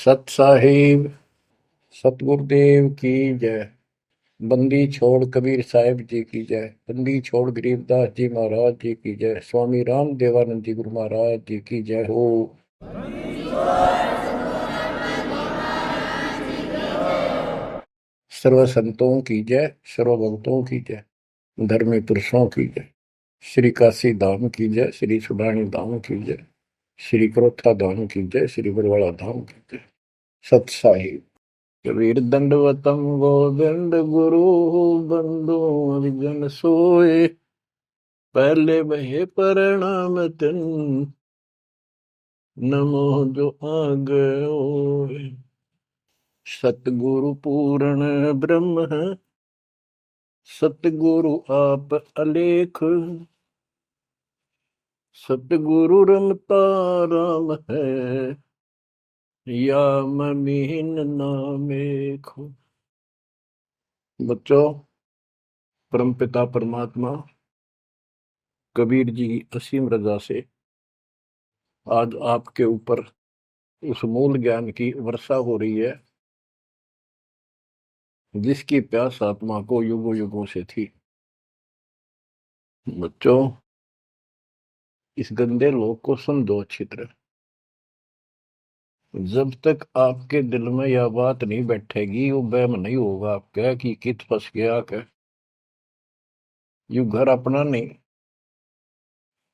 सत साहिब सतगुरुदेव की जय। बंदी छोड़ कबीर साहिब जी की जय। बंदी छोड़ गरीबदास जी महाराज जी की जय। स्वामी राम देवानंद जी गुरु महाराज जी की जय हो। सर्व संतों की जय, सर्व भक्तों की जय, धर्मी पुरुषों की जय। श्री काशी धाम की जय, श्री सुडानी धाम की जय, श्री क्रोथा धाम की जय, श्री बरवाड़ा धाम की जय। सत साहिब। कबीर दंडवतम गोविंद गुरु बंधु हरिजन सोए। पहले बहे प्रणाम तिन नमो जो आग ओए। सतगुरु पूर्ण ब्रह्म है, सतगुरु आप अलेख। सतगुरु रमता राम है, या ममीन नामेखो। बच्चों, परमपिता परमात्मा कबीर जी की असीम रजा से आज आपके ऊपर उस मूल ज्ञान की वर्षा हो रही है जिसकी प्यास आत्मा को युगों युगों से थी। बच्चों, इस गंदे लोक को समझो अच्छी तरह। जब तक आपके दिल में यह बात नहीं बैठेगी, वो वहम नहीं होगा आपका कि कित फंस गया क्या। यू घर अपना नहीं,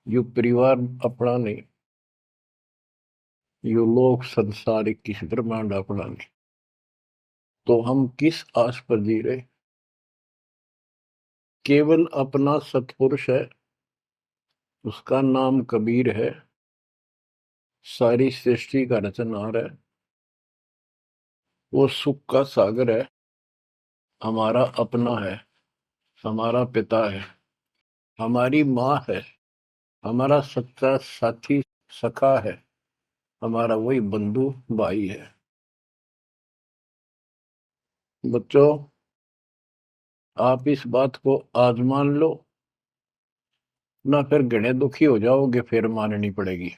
यू परिवार अपना नहीं, यू लोक संसारिक किस ब्रह्मांड अपना नहीं। तो हम किस आस पर जी रहे। केवल अपना सतपुरुष है, उसका नाम कबीर है, सारी सृष्टि का रचनहार है, वो सुख का सागर है, हमारा अपना है, हमारा पिता है, हमारी माँ है, हमारा सच्चा साथी सखा है, हमारा वही बंधु भाई है। बच्चों, आप इस बात को आज मान लो, ना फिर घने दुखी हो जाओगे, फिर माननी पड़ेगी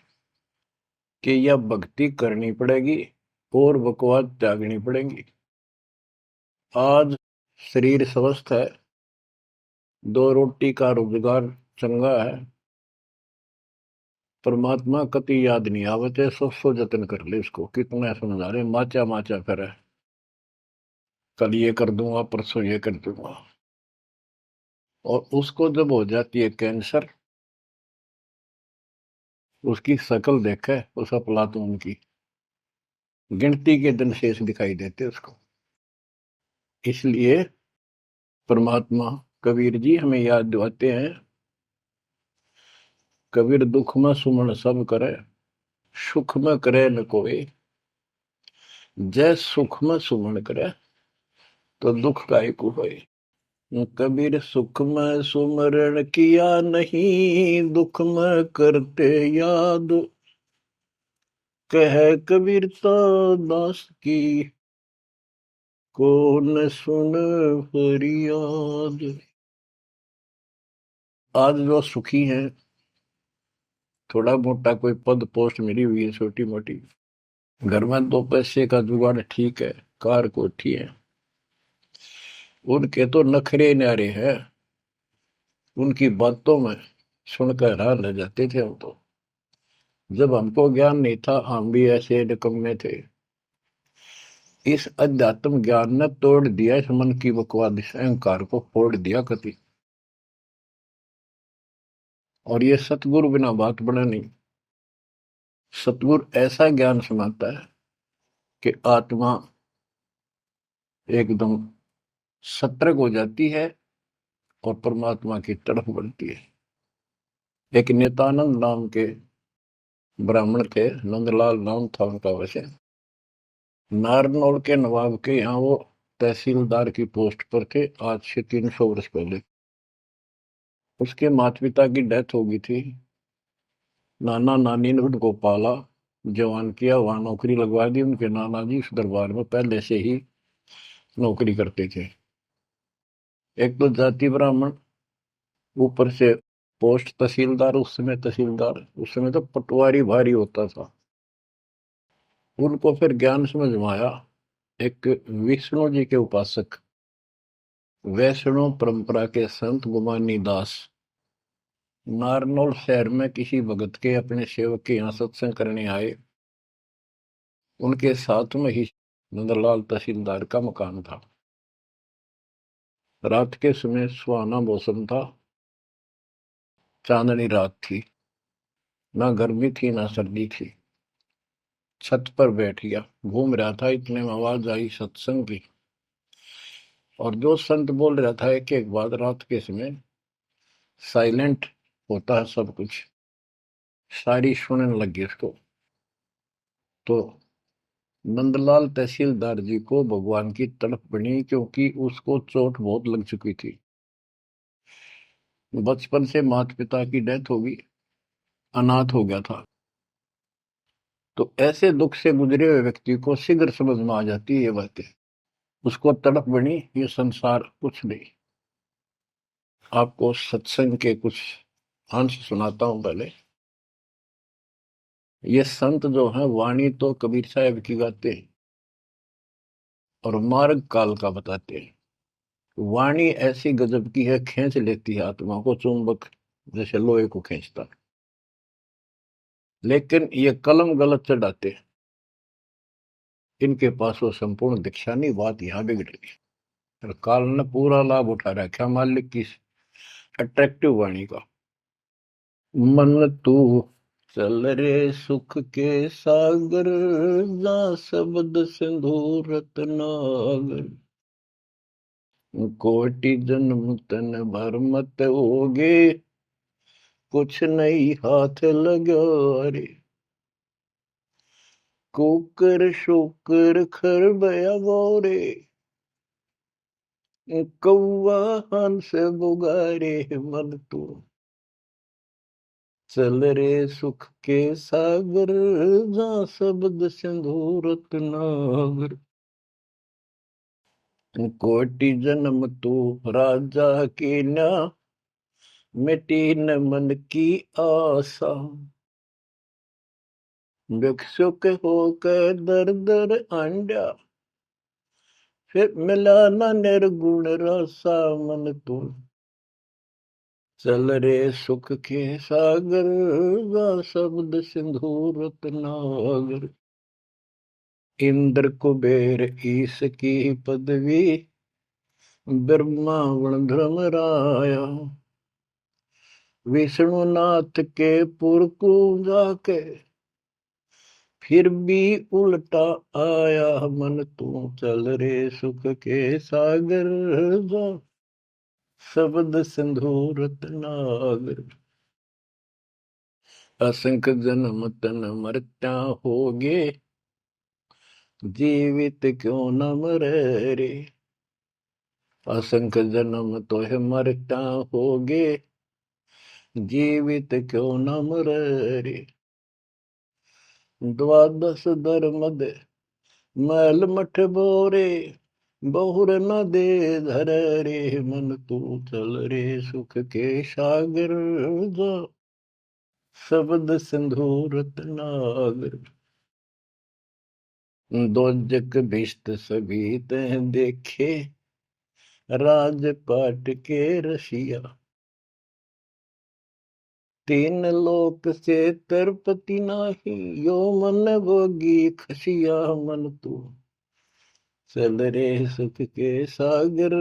कि यह भक्ति करनी पड़ेगी और बकवास त्यागनी पड़ेगी। आज शरीर स्वस्थ है, दो रोटी का रोजगार चंगा है, परमात्मा कति याद नहीं आवते, सौ जतन कर ले इसको। कितना समझा रहे, माचा माचा करे, कल ये कर दूंगा, परसों ये कर दूंगा। और उसको जब हो जाती है कैंसर, उसकी शकल देखे उस अफलातून की, गिनती के दिन शेष दिखाई देते उसको। इसलिए परमात्मा कबीर जी हमें याद दिलाते हैं, कबीर दुख में सुमन सब करे, सुख में करे न कोई। जय सुख में सुमन करे, तो दुख काहे को होए। कबीर सुख में सुमरण किया नहीं, दुख में करते याद। कह कबीरता दास की, को न सुन फरियाद। आज जो सुखी हैं, थोड़ा मोटा कोई पद पोस्ट मिली हुई है छोटी मोटी, घर में दो पैसे का जुगाड़ ठीक है, कार कोठी है, उनके तो नखरे न्यारे हैं। उनकी बातों में सुनकर हैरान रह जाते थे हम तो। जब हमको ज्ञान नहीं था, हम भी ऐसे निकम्मे थे। इस अध्यात्म ज्ञान ने तोड़ दिया इस मन की बकवाद, इस अहंकार को फोड़ दिया कति। और ये सतगुरु बिना बात बने नहीं। सतगुरु ऐसा ज्ञान सुनाता है कि आत्मा एकदम सतर्क हो जाती है और परमात्मा की तड़फ बनती है। एक नित्यानंद नाम के ब्राह्मण थे, नंदलाल नाम था उनका। वैसे नारनौल के नवाब के यहाँ वो तहसीलदार की पोस्ट पर थे, आज से 300 वर्ष पहले। उसके माता पिता की डेथ हो गई थी। नाना नानी ने उनको पाला, जवान किया, वहां नौकरी लगवा दी। उनके नाना जी इस दरबार में पहले से ही नौकरी करते थे। एक तो जाति ब्राह्मण, ऊपर से पोस्ट तहसीलदार। उस समय तहसीलदार, उस समय तो पटवारी भारी होता था। उनको फिर ज्ञान समझ में आया। एक विष्णु जी के उपासक वैष्णव परंपरा के संत गुमानी दास नारनौल शहर में किसी भगत के अपने सेवक के यहाँ सत्संग करने आए। उनके साथ में ही नंदलाल तहसीलदार का मकान था। रात के समय सुहाना मौसम था, चांदनी रात थी, ना गर्मी थी ना सर्दी थी। छत पर बैठ गया, घूम रहा था, इतने में आवाज आई सत्संग की। और जो संत बोल रहा था एक एक बात, रात के समय साइलेंट होता है सब कुछ, सारी सुनने लगी उसको। तो नंदलाल तहसीलदार जी को भगवान की तड़प बनी, क्योंकि उसको चोट बहुत लग चुकी थी। बचपन से माता पिता की डेथ होगी, अनाथ हो गया था। तो ऐसे दुख से गुजरे हुए व्यक्ति को शीघ्र समझ में आ जाती है ये बातें। उसको तड़प बनी, ये संसार कुछ नहीं। आपको सत्संग के कुछ अंश सुनाता हूं पहले। ये संत जो है वाणी तो कबीर साहब की गाते हैं और मार्ग काल का बताते हैं। वाणी ऐसी गजब की है, खींच लेती है आत्मा को, चुंबक जैसे लोहे को खींचता। लेकिन ये कलम गलत चढ़ाते हैं, इनके पास वो संपूर्ण दीक्षा नहीं। बात यहां बिगड़ गई और काल ने पूरा लाभ उठा रखा मालिक की अट्रैक्टिव वाणी का। मन तू चल रे सुख के सागर, जा शब्द सिंधु रत्नागर। कोटि जन्म तन भर मत होगे, कुछ नहीं हाथ लगा रे। कुकर शुकर खर बया गोरे, कौआ हंस बुगारे। मन तू चल रे सुख के सागर, जा शब्द सिंधु रत्नागर। कोटि जन्म तू राजा की ना, मिटी न मन की आशा। भिक्षुक होकर दर दर आंडा, फिर मिला न निर्गुण रसा। मन तू चल रे सुख के सागर, जा शब्द सिंधु रत्नागर। इंद्र कुबेर ईश की पदवी, ब्रह्मावण धर्म राया। विष्णुनाथ के पुर को जाके, फिर भी उल्टा आया। मन तू चल रे सुख के सागर, जा शब्द सिंधु रत्नागर। असंख्य जन्म तन मरत्या होगे, जीवित क्यों न मरे रे। असंख्य जन्म तो है मरता होगे, जीवित क्यों न मरे रे। द्वादश धर्म दे मैल मठ बोरे, बहुर न दे धर रे। मन तू चल रे सुख के सागर, जा शब्द सिंधु रत्नागर। दोजक भिष्ट सभी तह देखे, राजपाट के रसिया। तीन लोक से तरपति नाही, यो मन भोगी खसिया। मन तू चल रे सुख के सागर,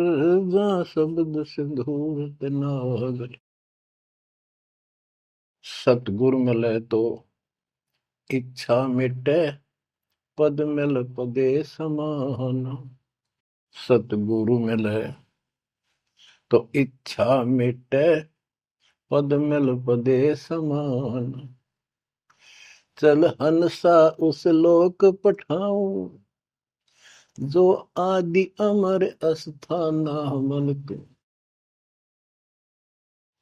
जा शब्द सिंधु रत्नागर। सतगुरु मिले तो इच्छा मिटे, पद मिल पदे समान। सतगुरु मिले तो इच्छा मिटे, पद मिल पदे समान। चल हंसा उस लोक पठाऊं, जो आदि अमर अस्थाना। मन तू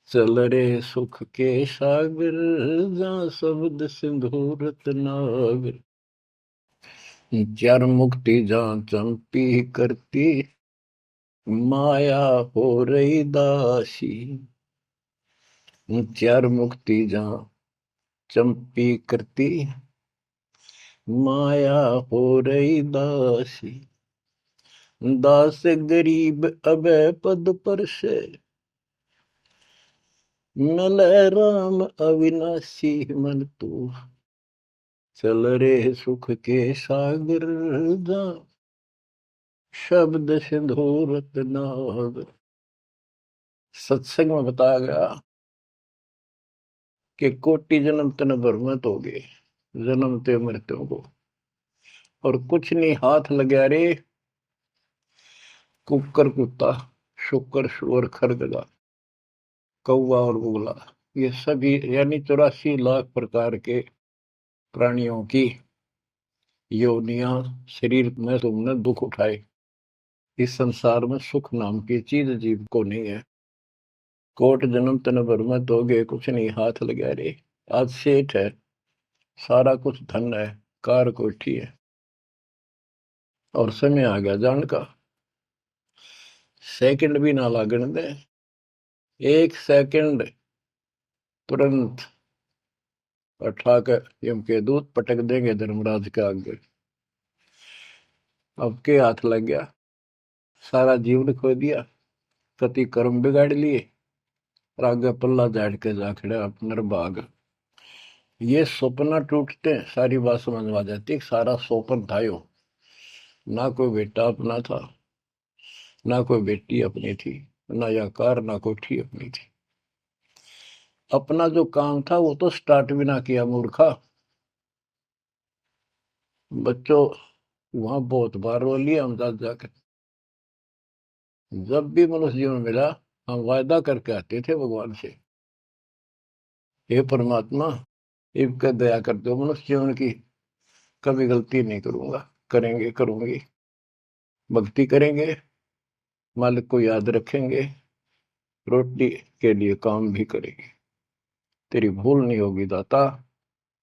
चल रे सुख के सागर, जा शब्द सिंधु रत्नागर। चार मुक्ति जा चंपी करती, माया हो रही दासी। चार मुक्ति जा चंपी करती, माया हो रही दासी, दास गरीब अभय पद पर से, मिल राम अविनाशी मन तू, चल रे सुख के सागर जा, शब्द सिंधु रत्नागर। सत्संग में बताया गया कि कोटि जन्म तन भ्रमित हो गए, जन्मते मृत्यु को, और कुछ नहीं हाथ लगा रे, कुकर कुत्ता, शुक्र सुअर खरगदा, कौवा और बुगला, ये सभी यानी 84 लाख प्रकार के प्राणियों की योनियां शरीर में तुमने दुख उठाए। इस संसार में सुख नाम की चीज जीव को नहीं है। कोट जन्म तन भ्रमित हो गए, कुछ नहीं हाथ लगा रे। आज सेठ है, सारा कुछ धन है, कार कोठी है, और समय आ गया जान का, सेकंड भी ना लागण दे, एक सेकंड तुरंत उठा कर यम के दूत पटक देंगे धर्मराज के आगे। अब के हाथ लग गया, सारा जीवन खो दिया, कति कर्म बिगाड़ लिए, और आगे पल्ला झाड़ के जा खड़ा अपना भाग। ये सपना टूटते हैं, सारी बात समझ में आ जाती, सारा सोपन था यो, ना कोई बेटा अपना था, ना कोई बेटी अपनी थी, ना या कार, ना कोठी अपनी थी। अपना जो काम था वो तो स्टार्ट भी ना किया मूर्खा। बच्चों वहां बहुत बार रो लिया हम जाकर। जब भी मनुष्य जीवन मिला, हम वायदा करके आते थे भगवान से, हे परमात्मा इनका दया कर दो, मनुष्य जीवन की कभी गलती नहीं करूंगा, करेंगे करूंगी, भक्ति करेंगे, मालिक को याद रखेंगे, रोटी के लिए काम भी करेंगे, तेरी भूल नहीं होगी दाता,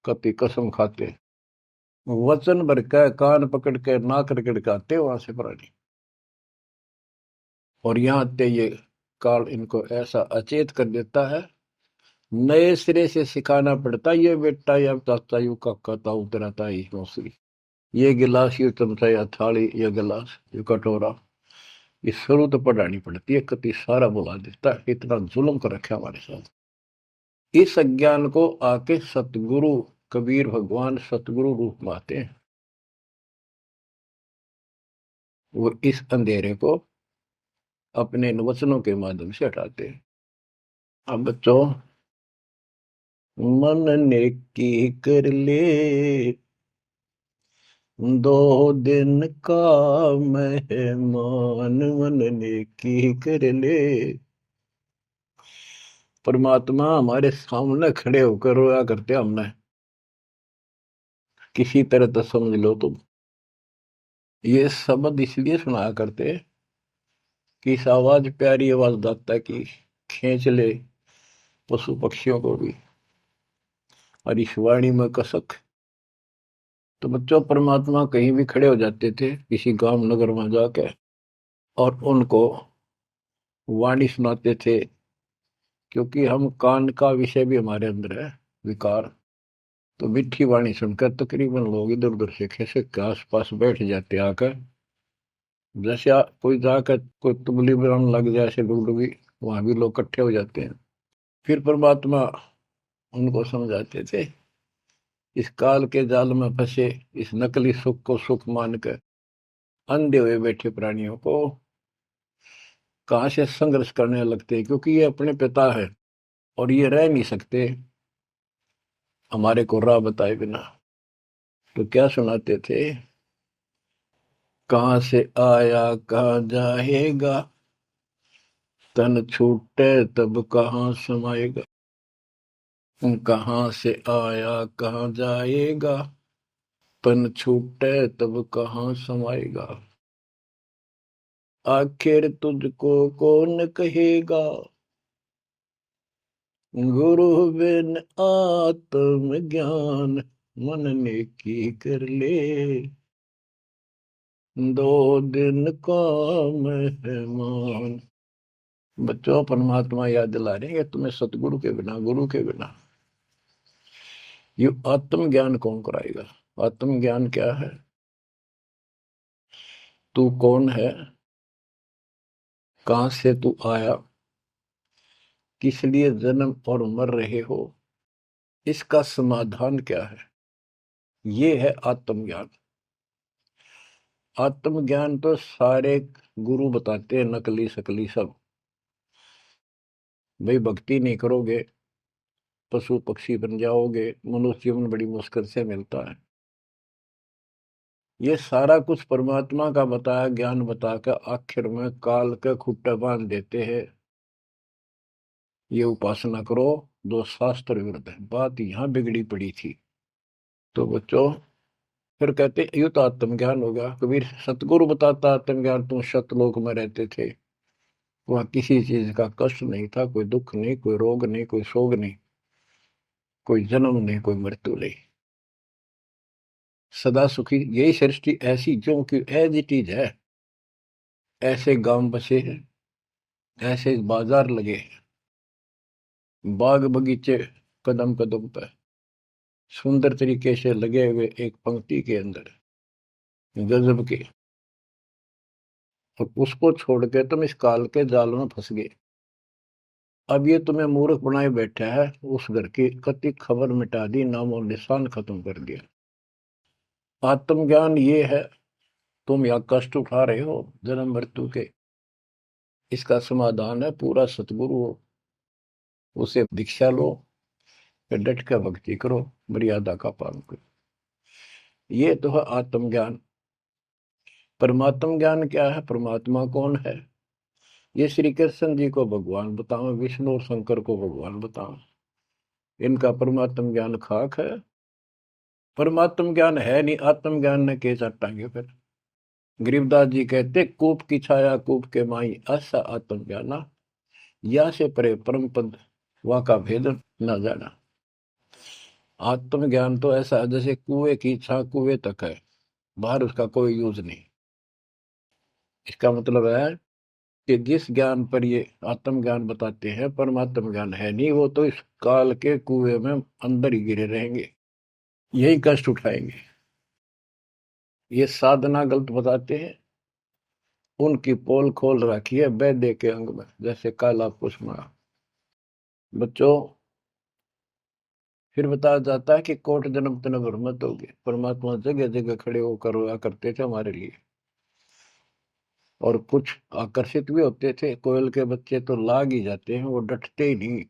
कति कसम खाते। वचन भर के कान पकड़ के नाक रगड़ के आते वहां से प्राणी, और यहाँ ते ये काल इनको ऐसा अचेत कर देता है, नए सिरे से सिखाना पड़ता, ये बेटा या चाचा यू काका ताऊ तेरा ताई मौसी, ये गिलास, ये चमचा, या थाली, या गिलास, ये कटोरा, ये शुरू तो पढ़ानी पड़ती है, कति सारा बुला देता है, इतना जुल्म कर रखा हमारे साथ। इस अज्ञान को आके सतगुरु कबीर भगवान सतगुरु रूप में आते हैं, वो इस अंधेरे को अपने वचनों के माध्यम से हटाते हैं। अब बच्चों, मन नेकी कर ले, 2 दिन का मेहमान, मन नेकी कर ले। परमात्मा हमारे सामने खड़े होकर रोया करते हमने, किसी तरह तो समझ लो तुम। ये शब्द इसलिए सुनाया करते कि इस आवाज, प्यारी आवाज दाता की, खींच ले पशु पक्षियों को भी, और इस वाणी में कसक। तो बच्चों, परमात्मा कहीं भी खड़े हो जाते थे किसी गांव नगर में जाके, और उनको वाणी सुनाते थे, क्योंकि हम कान का विषय भी हमारे अंदर है, विकार। तो मीठी वाणी सुनकर तकरीबन लोग इधर उधर से खिसक के आस पास बैठ जाते आकर, जैसे कोई जाकर कोई तुगली बनाने लग जाए, ऐसे डुगडुगी, वहां भी लोग इकट्ठे हो जाते हैं। फिर परमात्मा उनको समझाते थे, इस काल के जाल में फंसे इस नकली सुख को सुख मानकर अंधे हुए बैठे प्राणियों को कहां से संघर्ष करने लगते हैं, क्योंकि ये अपने पिता है और ये रह नहीं सकते हमारे को राह बताए बिना। तो क्या सुनाते थे, कहां से आया कहां जाएगा, तन छूटे तब कहां समाएगा, कहां से आया कहां जाएगा, तन छूटे तब कहां समाएगा, आखिर तुझको कौन कहेगा, गुरु बिन आत्म ज्ञान, मन ने की कर ले, 2 दिन का मेहमान। बच्चों, परमात्मा याद दिला रहे हैं कि तुम्हें सतगुरु के बिना, गुरु के बिना ये आत्म ज्ञान कौन कराएगा। आत्मज्ञान क्या है? तू कौन है, कहां से तू आया, किस लिए जन्म और मर रहे हो, इसका समाधान क्या है, ये है आत्मज्ञान। आत्मज्ञान तो सारे गुरु बताते हैं, नकली सकली सब। भाई भक्ति नहीं करोगे पशु पक्षी बन जाओगे, मनुष्य जीवन बड़ी मुश्किल से मिलता है। ये सारा कुछ परमात्मा का बताया ज्ञान बताकर आखिर में काल के खुट्टे बांध देते हैं। ये उपासना करो, दो शास्त्र विरुद्ध है। बात यहां बिगड़ी पड़ी थी। तो बच्चों फिर कहते ये तो आत्मज्ञान होगा। कबीर सतगुरु बताता आत्मज्ञान, तुम सतलोक में रहते थे, वहां किसी चीज का कष्ट नहीं था, कोई दुख नहीं, कोई रोग नहीं, कोई शोक नहीं, कोई जन्म नहीं, कोई मृत्यु नहीं, सदा सुखी। यही सृष्टि ऐसी जो कि एज इट इज है। ऐसे गांव बसे हैं, ऐसे बाजार लगे हैं, बाग बगीचे कदम कदम पर सुंदर तरीके से लगे हुए एक पंक्ति के अंदर, गजब के। और उसको छोड़ के तुम इस काल के जाल में फंस गए। अब ये तुम्हें मूर्ख बनाए बैठा है, उस घर की कति खबर मिटा दी, नामो निशान खत्म कर दिया। आत्मज्ञान ये है, तुम या कष्ट उठा रहे हो जन्म मृत्यु के, इसका समाधान है पूरा सतगुरु हो, उसे दीक्षा लो, फिर डट कर भक्ति करो, मर्यादा का पालन करो। ये तो है आत्मज्ञान। परमात्म ज्ञान क्या है, परमात्मा कौन है, ये श्री कृष्ण जी को भगवान बताओ, विष्णु और शंकर को भगवान बताओ। इनका परमात्म ज्ञान खाक है। परमात्म ज्ञान है नहीं, आत्म ज्ञान ने के चाटांगे फिर। गरीबदास जी कहते कूप की छाया कूप के माई, ऐसा आत्म ज्ञाना, या से परे परम पद वा का भेद न जाना। आत्म ज्ञान तो ऐसा है जैसे कुएं की छा कुएं तक है, बाहर उसका कोई यूज नहीं। इसका मतलब है कि जिस ज्ञान पर ये आत्म ज्ञान बताते हैं, परमात्म ज्ञान है नहीं, वो तो इस काल के कुएं में अंदर ही गिरे रहेंगे, यही कष्ट उठाएंगे। ये साधना गलत बताते हैं, उनकी पोल खोल रखी है वैद्य के अंग में, जैसे काला पुष्मा। बच्चों फिर बताया जाता है कि कोट जन्म तन भ्रमत होगी, परमात्मा जगह जगह खड़े होकर रोया करते थे हमारे लिए। और कुछ आकर्षित भी होते थे, कोयल के बच्चे तो लाग ही जाते हैं, वो डटते ही नहीं,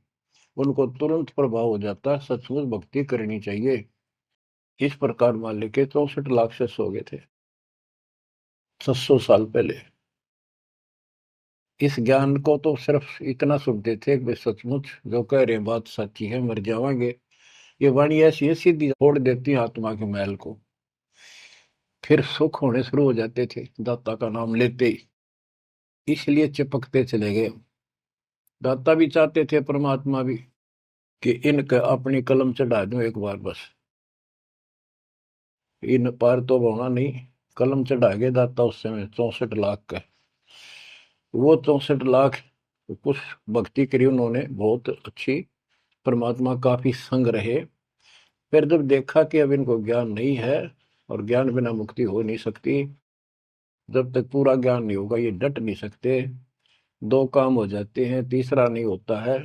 उनको तुरंत प्रभाव हो जाता है, सचमुच भक्ति करनी चाहिए। इस प्रकार मान लेके 64 लाख से हो गए थे 700 साल पहले। इस ज्ञान को तो सिर्फ इतना सुनते थे कि सचमुच जो कह रहे हैं बात सच्ची है, मर जावांगे। ये वाणी ऐसी है सीधी फोड़ देती है आत्मा के मैल को, फिर सुख होने शुरू हो जाते थे दाता का नाम लेते ही। इसलिए चिपकते चले गए। दाता भी चाहते थे, परमात्मा भी, कि इनका अपनी कलम चढ़ा दूं एक बार बस, इन पार तो होना नहीं। कलम चढ़ा गए दाता उस समय 64 लाख का। वो 64 लाख कुछ भक्ति करी उन्होंने बहुत अच्छी, परमात्मा काफी संग रहे। फिर जब देखा कि अब इनको ज्ञान नहीं है और ज्ञान बिना मुक्ति हो नहीं सकती, जब तक पूरा ज्ञान नहीं होगा ये डट नहीं सकते, दो काम हो जाते हैं, तीसरा नहीं होता है,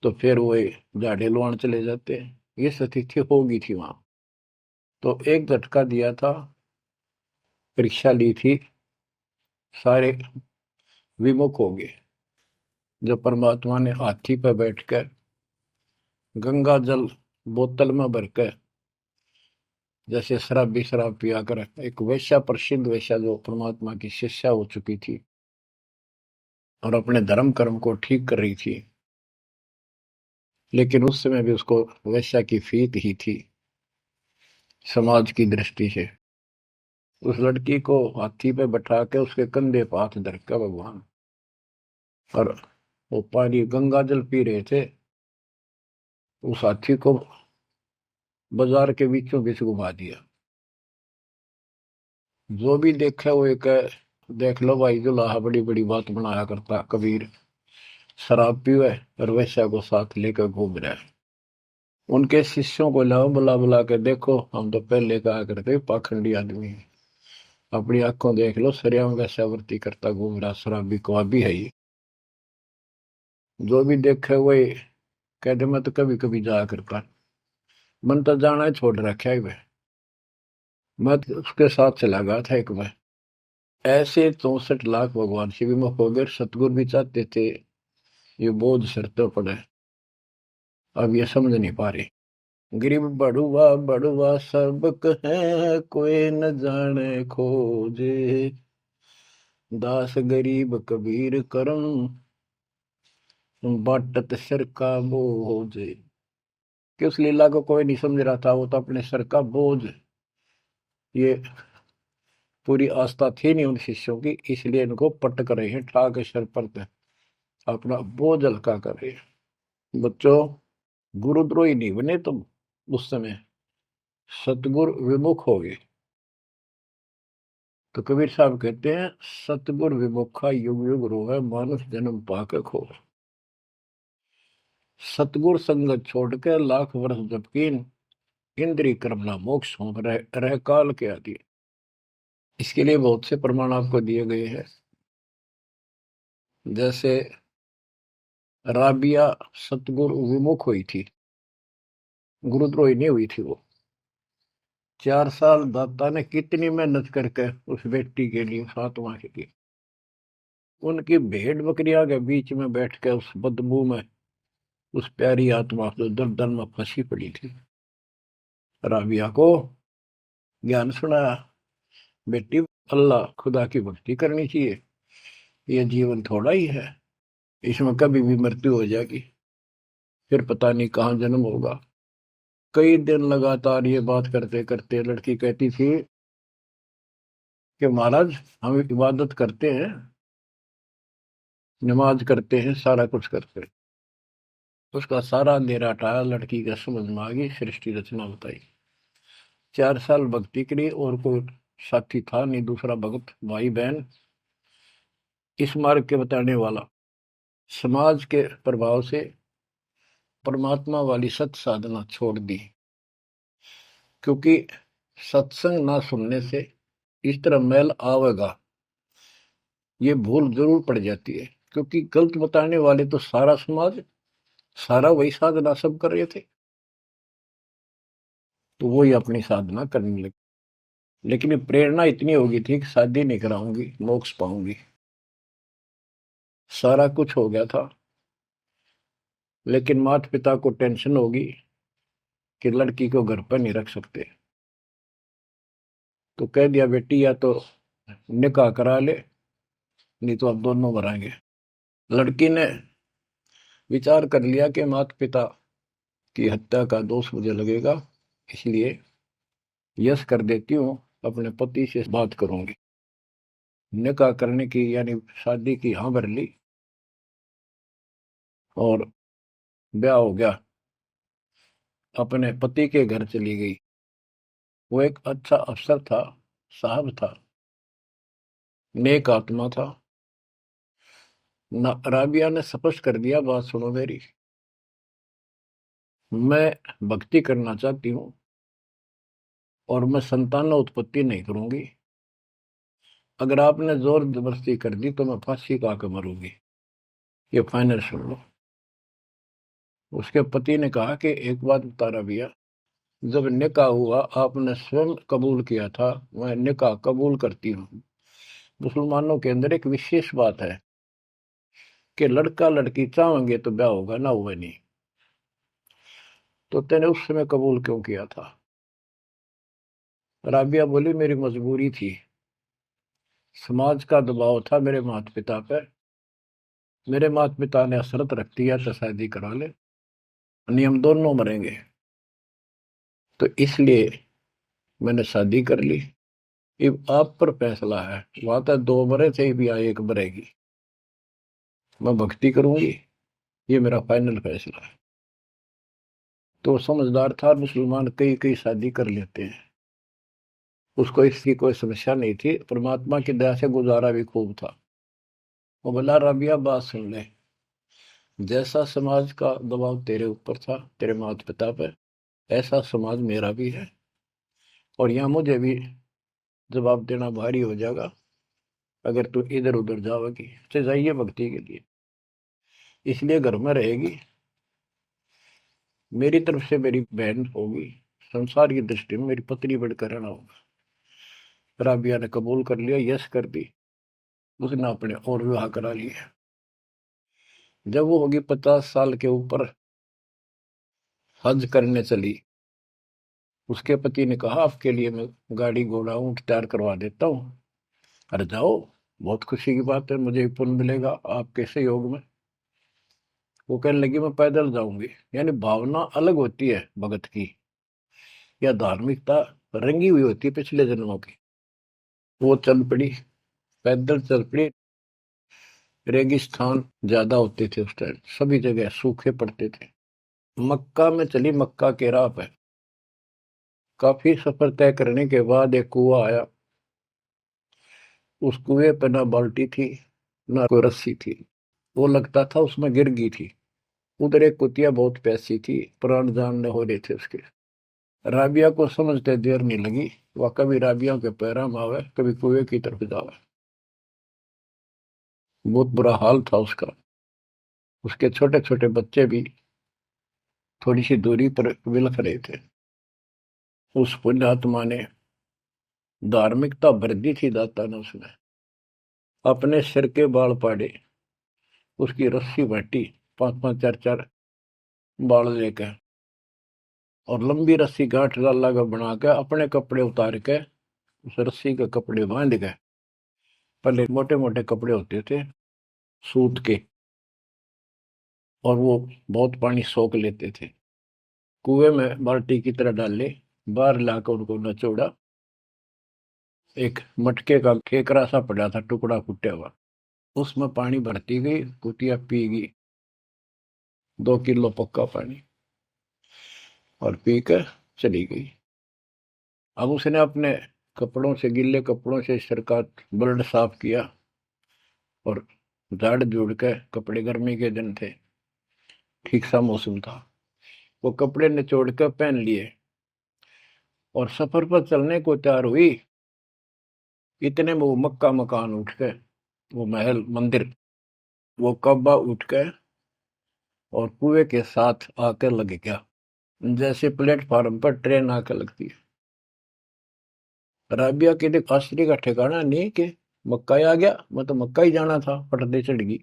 तो फिर वो झाड़े लुआन चले जाते हैं। ये स्थिति होगी थी वहां। तो एक झटका दिया था, परीक्षा ली थी, सारे विमुख हो गए। जब परमात्मा ने हाथी पर बैठकर गंगा जल बोतल में भरकर, जैसे शराबी शराब पिया कर, एक वैश्या, प्रसिद्ध वैश्या जो परमात्मा की शिष्या हो चुकी थी और अपने धर्म कर्म को ठीक कर रही थी, लेकिन उस समय भी उसको वैश्या की फीत ही थी समाज की दृष्टि से। उस लड़की को हाथी पे बैठा के उसके कंधे पर हाथ धर के भगवान, और वो पानी गंगा जल पी रहे थे, उस हाथी को बाजार के बीचों बीच घुमा दिया। जो भी देखा वो एक, देख लो भाई जुलाहा बड़ी बड़ी बात बनाया करता कबीर, शराब पीवे और वैश्या को साथ लेकर घूम रहा है। उनके शिष्यों को लाओ, बुला बुला के देखो, हम तो पहले कहा करते पाखंडी आदमी है, अपनी आंखों देख लो, सरियाम वैश्यावृत्ति करता घूम रहा, शराबी कबाबी है ये, जो भी देखे वही कहते मैं तो कभी कभी जाया करता, मन तो जाना है छोड़ रखा है वह। मैं तो उसके साथ चला गया था एक बार। ऐसे 64 लाख भगवान से विमुख हो गए, सतगुरु भी चाहते थे ये बोझ सिर तो पड़े, अब ये समझ नहीं पा रहे। गरीब बड़ुआ बड़ुआ सबक है, कोई न जाने खोजे, दास गरीब कबीर करम, बाटत सिर का बोझ। कि उस लीला को कोई नहीं समझ रहा था, वो तो अपने सर का बोझ, ये पूरी आस्था थी नहीं उन शिष्यों की, इसलिए इनको पटक रहे हैं, ठा के सर पर अपना बोझ हल्का कर रहे हैं। बच्चों, गुरुद्रोही नहीं बने तुम, उस समय सतगुरु विमुख हो गए। तो कबीर साहब कहते हैं, सतगुरु विमुखा युग युग रोवे, मानुष जन्म पाके खो। सतगुरु संगत छोड़ के लाख वर्ष जबकीन, इंद्रिय कर्म ना मोक्ष हो, रह काल के आदि। इसके लिए बहुत से प्रमाण आपको दिए गए हैं। जैसे राबिया सतगुरु विमुख हुई थी, गुरुद्रोही नहीं हुई थी वो। 4 साल दाता ने कितनी मेहनत करके उस बेटी के लिए, फातिमा के लिए, उनकी भेड़ बकरियां के बीच में बैठ के उस बदबू में, उस प्यारी आत्मा जो दर्दन में फंसी पड़ी थी, राबिया को ज्ञान सुनाया, बेटी अल्लाह खुदा की भक्ति करनी चाहिए, ये जीवन थोड़ा ही है, इसमें कभी भी मृत्यु हो जाएगी, फिर पता नहीं कहाँ जन्म होगा। कई दिन लगातार ये बात करते करते लड़की कहती थी कि महाराज हम इबादत करते हैं, नमाज करते हैं, सारा कुछ करते हैं। उसका सारा अंधेरा हटाया, लड़की का समझ में आ गई, सृष्टि रचना बताई। 4 साल भक्ति करी, और कोई साथी था नहीं, दूसरा भक्त भाई बहन, इस मार्ग के बताने वाला। समाज के प्रभाव से परमात्मा वाली सत साधना छोड़ दी, क्योंकि सत्संग ना सुनने से इस तरह मैल आवेगा, ये भूल जरूर पड़ जाती है, क्योंकि गलत बताने वाले तो सारा समाज, सारा वही साधना सब कर रहे थे, तो वही अपनी साधना करने लगे। लेकिन ये प्रेरणा इतनी होगी थी कि शादी नहीं कराऊंगी, मोक्ष पाऊंगी, सारा कुछ हो गया था। लेकिन माता पिता को टेंशन होगी कि लड़की को घर पर नहीं रख सकते, तो कह दिया बेटी या तो निकाह करा ले, नहीं तो अब दोनों मराएंगे। लड़की ने विचार कर लिया कि माता पिता की हत्या का दोष मुझे लगेगा, इसलिए यस कर देती हूँ, अपने पति से बात करूंगी। निकाह करने की यानी शादी की हाँ भर ली, और ब्याह हो गया, अपने पति के घर चली गई। वो एक अच्छा अफसर था, साहब था, नेक आत्मा था। राबिया ने स्पष्ट कर दिया, बात सुनो मेरी, मैं भक्ति करना चाहती हूँ और मैं संतान उत्पत्ति नहीं करूंगी, अगर आपने जोर जबरदस्ती कर दी तो मैं फांसी का के मरूंगी, ये फाइनल सुन लो। उसके पति ने कहा कि एक बात बता राबिया, जब निकाह हुआ आपने स्वयं कबूल किया था, मैं निकाह कबूल करती हूँ। मुसलमानों के अंदर एक विशेष बात है कि लड़का लड़की चाहेंगे तो ब्याह होगा, ना हुआ नहीं, तो तेने उस समय कबूल क्यों किया था? राबिया बोली, मेरी मजबूरी थी, समाज का दबाव था मेरे माता पिता पर, मेरे माता पिता ने शर्त रख दिया तो शादी करा ले, नियम दोनों मरेंगे, तो इसलिए मैंने शादी कर ली। अब आप पर फैसला है, वहां तक दो मरे थे भी आए, एक मरेगी, मैं भक्ति करूंगी, ये मेरा फाइनल फैसला है। तो समझदार था, मुसलमान कई कई शादी कर लेते हैं, उसको इसकी कोई समस्या नहीं थी, परमात्मा की दया से गुजारा भी खूब था। वो बोला, रबिया बात सुन ले, जैसा समाज का दबाव तेरे ऊपर था, तेरे माता पिता पर, ऐसा समाज मेरा भी है, और यहाँ मुझे भी जवाब देना भारी हो जाएगा अगर तू इधर उधर जाओगी। तो जाइए भक्ति के लिए, इसलिए घर में रहेगी, मेरी तरफ से मेरी बहन होगी, संसार की दृष्टि में मेरी पत्नी बनकर रहना होगा। राबिया ने कबूल कर लिया, यस कर दी। उसने अपने और विवाह करा लिया। जब वो होगी 50 साल के ऊपर, हज करने चली। उसके पति ने कहा, आपके लिए मैं गाड़ी घोड़ा ऊंट तैयार करवा देता हूँ, अरे जाओ, बहुत खुशी की बात है, मुझे भी पुण्य मिलेगा आपके सहयोग में। वो कहने लगी, मैं पैदल जाऊंगी। यानी भावना अलग होती है भगत की, या धार्मिकता रंगी हुई होती है पिछले जन्मों की। वो चल पड़ी, पैदल चल पड़ी। रेगिस्तान ज्यादा होते थे उस टाइम, सभी जगह सूखे पड़ते थे। मक्का में चली, मक्का के राह पे काफी सफर तय करने के बाद एक कुआं आया। उस कुएं पे ना बाल्टी थी, ना कोई रस्सी थी। वो लगता था उसमें गिर गई थी। उधर एक कुतिया बहुत प्यासी थी, प्राण जानने हो रहे थे उसके। राबिया को समझते देर नहीं लगी, वह कभी राबिया के पैरों में आवे, कभी कुएं की तरफ जावे। बहुत बुरा हाल था उसका। उसके छोटे छोटे बच्चे भी थोड़ी सी दूरी पर विलख रहे थे। उस पुण्यात्मा ने, धार्मिकता भर दी थी दाता ने उसमें, अपने सिर के बाल पाड़े, उसकी रस्सी बांटी, 5-5 4-4 बाल लेकर, और लंबी रस्सी गांठ डाला का बना के अपने कपड़े उतार के उस रस्सी के कपड़े बांध गए। पहले मोटे मोटे कपड़े होते थे सूत के, और वो बहुत पानी सोख लेते थे। कुएं में बाल्टी की तरह डाले, बाहर लाकर उनको नचोड़ा। एक मटके का केकरा सा पड़ा था, टुकड़ा फूटा हुआ, उसमें पानी भरती गई, कुतिया पी गई 2 किलो पक्का पानी, और पी कर चली गई। अब उसने अपने कपड़ों से, गिले कपड़ों से सिर का ब्लड साफ किया, और झाड़ झूड़ के कपड़े, गर्मी के दिन थे, ठीक सा मौसम था, वो कपड़े निचोड़ कर पहन लिए और सफर पर चलने को तैयार हुई। इतने में वो मक्का मकान उठ गए, वो महल मंदिर, वो कब्बा उठ गए और कुएं के साथ आकर लग गया, जैसे प्लेटफार्म पर ट्रेन आकर लगती है। राबिया के लिए आश्चर्य का ठिकाना नहीं कि मक्का ही आ गया, मैं तो मक्का ही जाना था, पटदे चढ़ गई।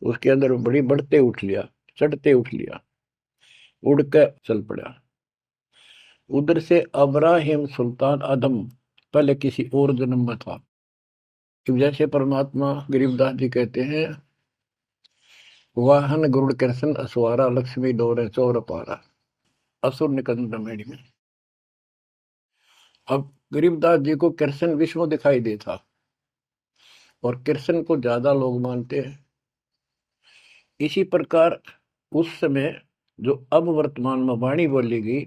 उसके अंदर बड़ी बढ़ते उठ लिया, चढ़ते उठ लिया, उड़ के चल पड़ा। उधर से अब्राहिम सुल्तान आदम पहले किसी और जन्म में था। जैसे परमात्मा गरीबदास जी कहते हैं, वाहन गरुड़ कृष्ण असवारा, लक्ष्मी डोरे चोर पारा, असुर निकंद मेड़ी में। अब गरीबदास जी को कृष्ण विष्णु दिखाई देता, और कृष्ण को ज्यादा लोग मानते हैं। इसी प्रकार उस समय जो अब वर्तमान में वाणी बोली गई,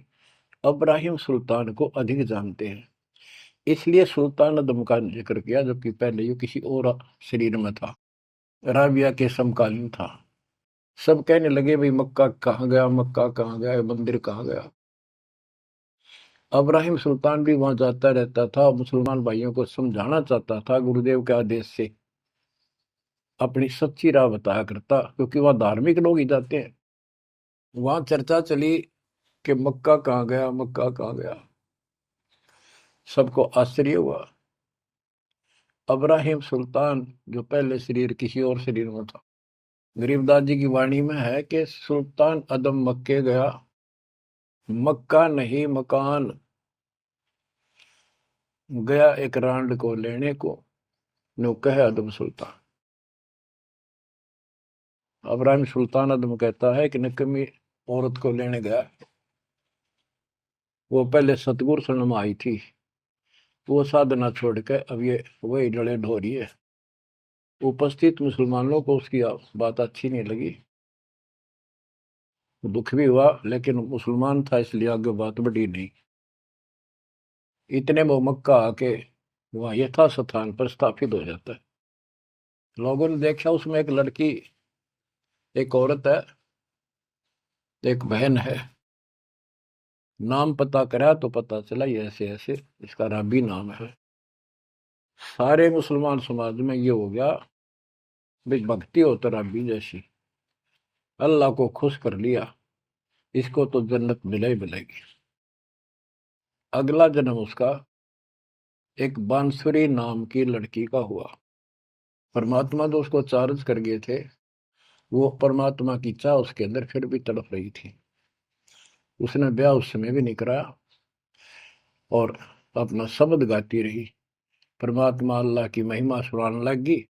अब्राहिम सुल्तान को अधिक जानते हैं, इसलिए सुल्तान अदम का जिक्र किया, जबकि पहले ये किसी और शरीर में था, राबिया के समकालीन था। सब कहने लगे, भाई मक्का कहाँ गया, मक्का कहाँ गया, मंदिर कहाँ गया। अब्राहिम सुल्तान भी वहां जाता रहता था, मुसलमान भाइयों को समझाना चाहता था, गुरुदेव के आदेश से अपनी सच्ची राह बताया करता, क्योंकि वहां धार्मिक लोग ही जाते हैं। वहां चर्चा चली कि मक्का कहाँ गया, मक्का कहाँ गया। सबको आश्चर्य हुआ। अब्राहिम सुल्तान जो पहले शरीर किसी और शरीर में था, गरीबदास जी की वाणी में है कि सुल्तान अदम मक्के गया, मक्का नहीं मकान, गया एक रांड को लेने को, नो कहे अदम सुल्तान। अब्राहिम सुल्तान अदम कहता है कि निकम्मी औरत को लेने गया, वो पहले सतगुरु शरण में आई थी, वो साधना छोड़ के अब ये वही डले ढो रही है। उपस्थित मुसलमानों को उसकी बात अच्छी नहीं लगी, दुख भी हुआ, लेकिन मुसलमान था इसलिए आगे बात बढ़ी नहीं। इतने वो मक्का आके वहां यथा स्थान पर स्थापित हो जाता है। लोगों ने देखा उसमें एक लड़की एक औरत है, एक बहन है। नाम पता करा तो पता चला ये ऐसे ऐसे इसका राबी नाम है। सारे मुसलमान समाज में ये हो गया भाई, भक्ति हो तो राबी जैसी, अल्लाह को खुश कर लिया, इसको तो जन्नत मिले ही मिलेगी। अगला जन्म उसका एक बांसुरी नाम की लड़की का हुआ। परमात्मा जो उसको चार्ज कर गए थे, वो परमात्मा की चाह उसके अंदर फिर भी तड़प रही थी। उसने ब्याह उस समय भी नहीं कराया और अपना शब्द गाती रही, परमात्मा अल्लाह की महिमा सुनाने लगी।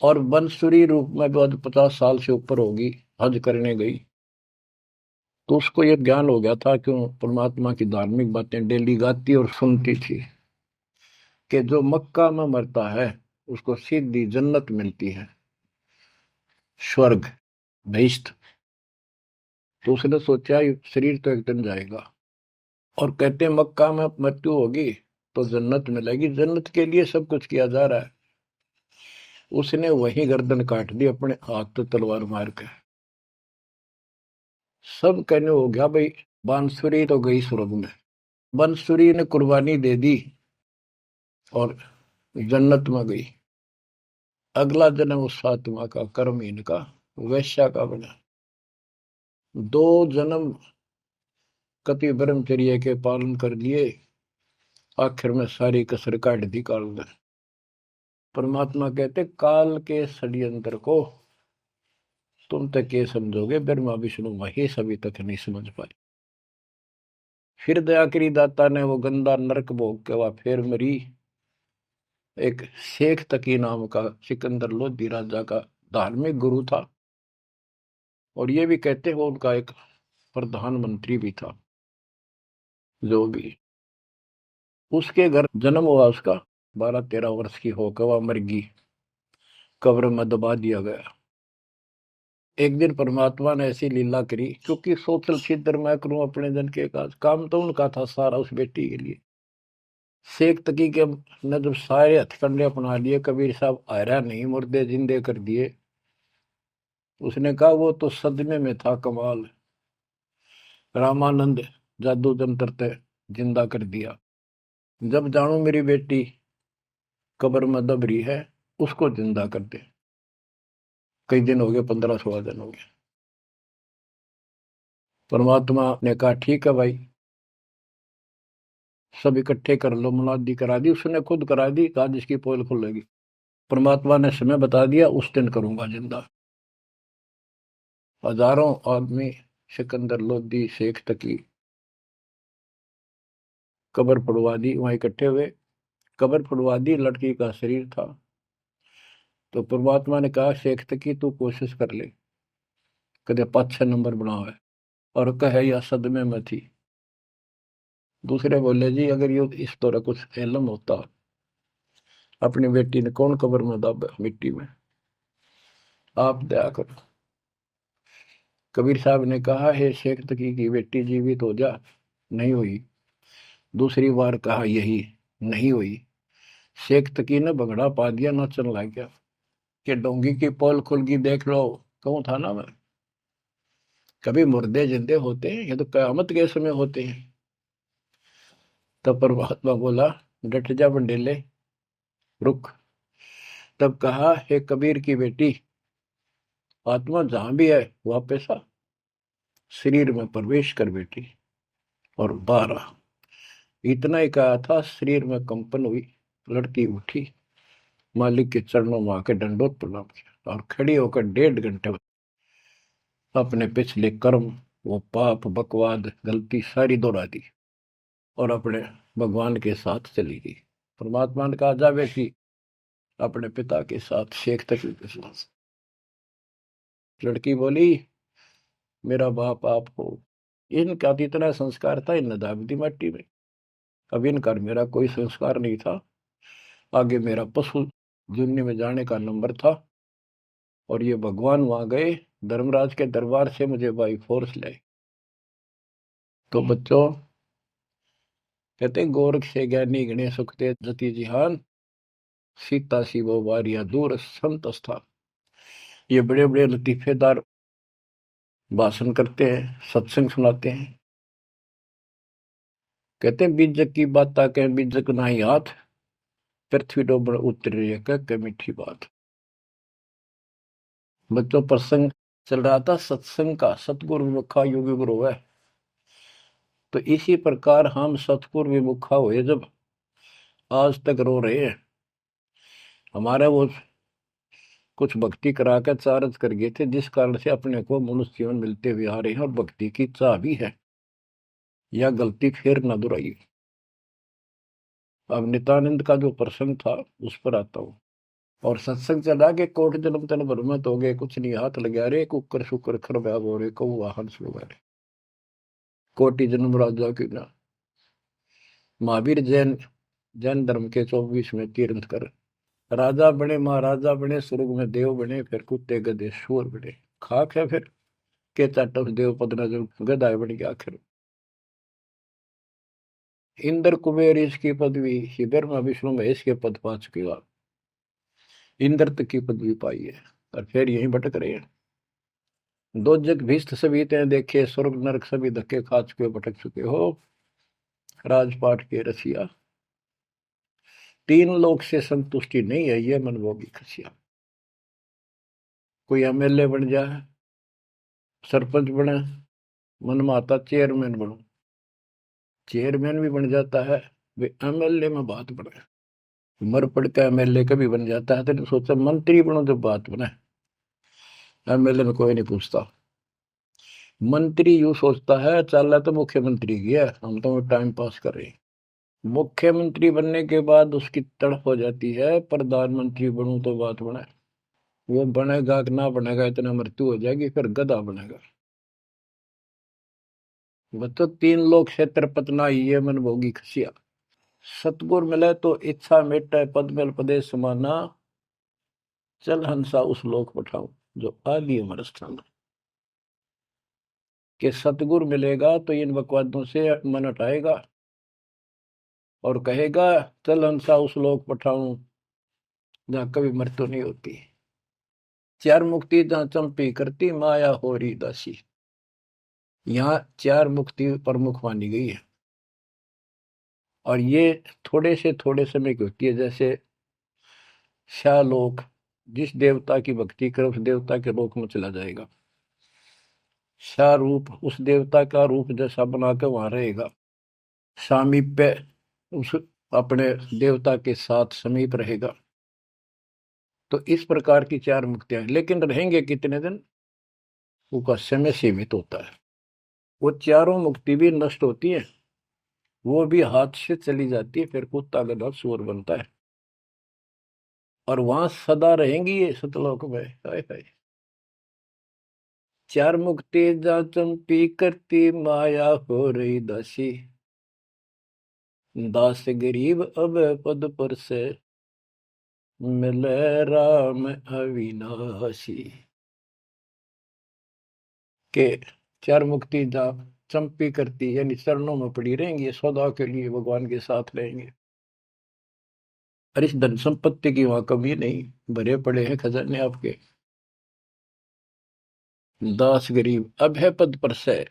और बंसुरी रूप में भी 50 साल से ऊपर होगी, हज करने गई। तो उसको ये ज्ञान हो गया था, क्यों परमात्मा की धार्मिक बातें डेली गाती और सुनती थी, कि जो मक्का में मरता है उसको सीधी जन्नत मिलती है, स्वर्ग, बहिश्त। तो उसने सोचा ये शरीर तो एक दिन जाएगा, और कहते हैं मक्का में मृत्यु होगी तो जन्नत मिलेगी, जन्नत के लिए सब कुछ किया जा रहा है। उसने वही गर्दन काट दी अपने हाथ तो तलवार मार के। सब कहने हो गया भाई, बांसुरी तो गई स्वर्ग में। बांसुरी ने कुर्बानी दे दी और जन्नत में गई। अगला जन्म उस आत्मा का कर्महीन का वैश्या का बना। 2 जन्म कति ब्रह्मचर्य के पालन कर लिए, आखिर में सारी कसर काट दी काल ने। परमात्मा कहते काल के षड्यंत्र को तुम तक ये समझोगे, ब्रह्मा विष्णु महेश अभी तक नहीं समझ पाए। फिर दया करी दाता ने, वो गंदा नरक भोग के वह फिर मरी। एक शेख तकी नाम का सिकंदर लोधी राजा का धार्मिक गुरु था, और ये भी कहते हैं वो उनका एक प्रधानमंत्री भी था। जो भी उसके घर जन्म हुआ, उसका 12-13 वर्ष की होकर वह मर गई, कब्र में दबा दिया गया। एक दिन परमात्मा ने ऐसी लीला करी, क्योंकि सोचल छिद्र मैं करूं अपने जन के काम तो उनका था सारा उस बेटी के लिए। शेख तकी के ने जब सारे हथकंडे अपना लिए, कबीर साहब आयरा नहीं, मुर्दे जिंदे कर दिए। उसने कहा वो तो सदमे में था, कमाल, रामानंद जादू जंतर ते जिंदा कर दिया। जब जानू मेरी बेटी कब्र में दब रही है, उसको जिंदा कर दे। कई दिन हो गए, 15-16 दिन हो गए। परमात्मा ने कहा ठीक है भाई, सब इकट्ठे कर लो। मुनादी करा दी, उसने खुद करा दी, कहा जिसकी पोल खुलेगी। परमात्मा ने समय बता दिया, उस दिन करूंगा जिंदा। हजारों आदमी सिकंदर लोधी शेख तकी कब्र फुड़वा दी, वहां इकट्ठे हुए। कब्र फुड़वा दी, लड़की का शरीर था। तो परमात्मा ने कहा शेख तकी तू कोशिश कर ले, कदे 5-6 नंबर बनावे। और कहे या सदमे में थी। दूसरे बोले जी अगर ये इस तरह कुछ एलम होता, अपनी बेटी ने कौन कब्र में दब मिट्टी में, आप दया करो। कबीर साहब ने कहा हे शेख तकी की बेटी जीवित हो जा, नहीं हुई। दूसरी बार कहा यही, नहीं हुई। शेख तकी ने भगड़ा पा दिया, नाचन लग गया कि डोंगी की पोल खुल गई, देख लो। कहूं था ना मैं, कभी मुर्दे जिंदे होते हैं, ये तो कयामत के समय होते हैं। तब परमात्मा बोला डट जा बंडेले, रुक। तब कहा हे कबीर की बेटी, आत्मा जहां भी है वापस आ, शरीर में प्रवेश कर बेटी। और 12 इतना ही कहा था, शरीर में कंपन हुई, लड़की उठी, मालिक के चरणों में आके दंडोत प्रणाम किया, और खड़ी होकर 1.5 घंटे अपने पिछले कर्म, वो पाप बकवाद गलती सारी दोहरा दी, और अपने भगवान के साथ चली गई। परमात्मा ने कहा जा बेटी, अपने पिता के साथ, शेख तकी के साथ। लड़की बोली मेरा बाप आप हो। इनका तो इतना संस्कार था, इन दाब दी मट्टी में। अब इनका मेरा कोई संस्कार नहीं था, आगे मेरा पशु जुन्नी में जाने का नंबर था। और ये भगवान वहां गए, धर्मराज के दरबार से मुझे बाई फोर्स लाए। तो बच्चों कहते गोरख से ज्ञानी गणे सुखते जति जिहान, सीता सी वो वारिया दूर संत स्थान। ये बड़े बड़े लतीफेदार भाषण करते हैं, सत्संग सुनाते हैं। कहते हैं बीजक की बात ताके बीजक नाही हाथ, पृथ्वी डोबड़ उतरी है कह मीठी बात। बच्चों प्रसंग चल रहा था सत्संग का, सतगुरु विमुखा योगी गुरु है। तो इसी प्रकार हम सतगुरु विमुखा हुए जब आज तक रो रहे हैं। हमारा वो कुछ भक्ति करा कर चार्ज कर गए थे, जिस कारण से अपने को मनुष्य जीवन मिलते हुए आ रहे हैं और भक्ति की चाह भी है। यह गलती फिर न दोहराई। अब नित्यानंद का जो प्रसंग था उस पर आता हूँ। और सत्संग चला के कोट जन्म तन भ्रमत हो गए, कुछ नहीं हाथ लगा रे, कुकर शुकर खरब्याब हो रे, कौ वाहन सुलगा रे, कोटि जन्म राजा की ना। महावीर जैन जैन धर्म के 24 में तीर्थ कर राजा बने, महाराजा बने, स्वर्ग में देव बने, फिर कुत्ते गधे शोर बने। खाक है फिर के चाटव देव पद न जो गदाय बन गया आखिर। इंद्र कुबेर इसकी पदवी, ही ब्रह्मा विष्णु महेश के पद पा चुके हो आप। इंद्र तक की पदवी पाई है और फिर यहीं भटक रहे हैं। दो जग भीष्ट सभी ते देखे, स्वर्ग नरक सभी धक्के खा चुके हो, भटक चुके हो। राजपाट के रसिया, तीन लोक से संतुष्टि नहीं है, ये मनभोगी खसिया। कोई एमएलए बन जाए, सरपंच बने, मन में आता चेयरमैन बनो। चेयरमैन भी बन जाता है, वे एमएलए में बात बने। मर पड़ का एमएलए कभी बन जाता है तो सोचा मंत्री बनो जब बात बने। एमएलए में कोई नहीं पूछता। मंत्री यूं सोचता है चल तो मुख्यमंत्री की है, हम तो टाइम पास कर रहे हैं। मुख्यमंत्री बनने के बाद उसकी तड़प हो जाती है प्रधानमंत्री बनूं तो बात बने। वो बनेगा कि ना बनेगा, इतना मृत्यु हो जाएगी, फिर गधा बनेगा। बच्चों तीन लोग क्षेत्र पतना ही है मन भोगी खसिया। सतगुर मिले तो इच्छा मिटे, पद मिल पदे समाना, चल हंसा उस लोक पठाऊं जो आदि अमर स्थान। कि सतगुर मिलेगा तो इन बकवादों से मन हटाएगा और कहेगा चल हंसा उस लोक पठाऊं जहां कभी मृत्यु नहीं होती। चार मुक्ति जहां चंपी करती, माया हो रही दासी। यहाँ चार मुक्ति प्रमुख मानी गई है और ये थोड़े समय की होती है। जैसे शालोक, जिस देवता की भक्ति करे उस देवता के लोक में चला जाएगा। शाह रूप, उस देवता का रूप जैसा बनाकर वहां रहेगा। सामीप्य, उस अपने देवता के साथ समीप रहेगा। तो इस प्रकार की चार मुक्तियां, लेकिन रहेंगे कितने दिन, उसका समय सीमित होता है। वो चारों मुक्ति भी नष्ट होती है, वो भी हाथ से चली जाती है, फिर कुत्ता गधा सुअर बनता है और वहां सदा रहेंगी ये सतलोक में। हाय हाय। चार मुक्ति जा चंपी करती, माया हो रही दासी, दास गरीब अब पद पर से, मिले राम अविनाशी। के चार मुक्ति जा चंपी करती, यानी चरणों में पड़ी रहेंगी, सदा के लिए भगवान के साथ रहेंगे। और इस धन संपत्ति की वहां कमी नहीं, भरे पड़े हैं खजाने आपके। दास गरीब अब है पद पर से,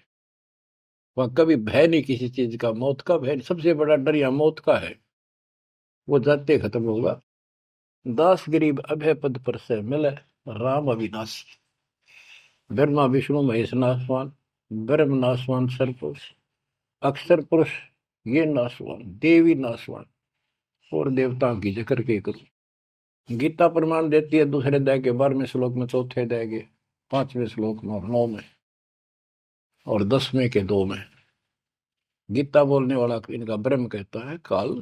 वहां कभी भय नहीं किसी चीज का, मौत का भय नहीं। सबसे बड़ा डर यहाँ मौत का है, वो जाते खत्म होगा। दास गरीब अब है पद पर से, मिले राम अविनाशी। ब्रह्मा विष्णु महेश नासवान, ब्रह्म नासवान सरपुरुष, अक्षर पुरुष ये नासवान, देवी नासवान और देवताओं की जिक्र के करूं। गीता प्रमाण देती है दूसरे अध्याय के 12वें श्लोक में, चौथे अध्याय के 5वें श्लोक में और 9 में और 10वें के 2 में। गीता बोलने वाला इनका ब्रह्म कहता है काल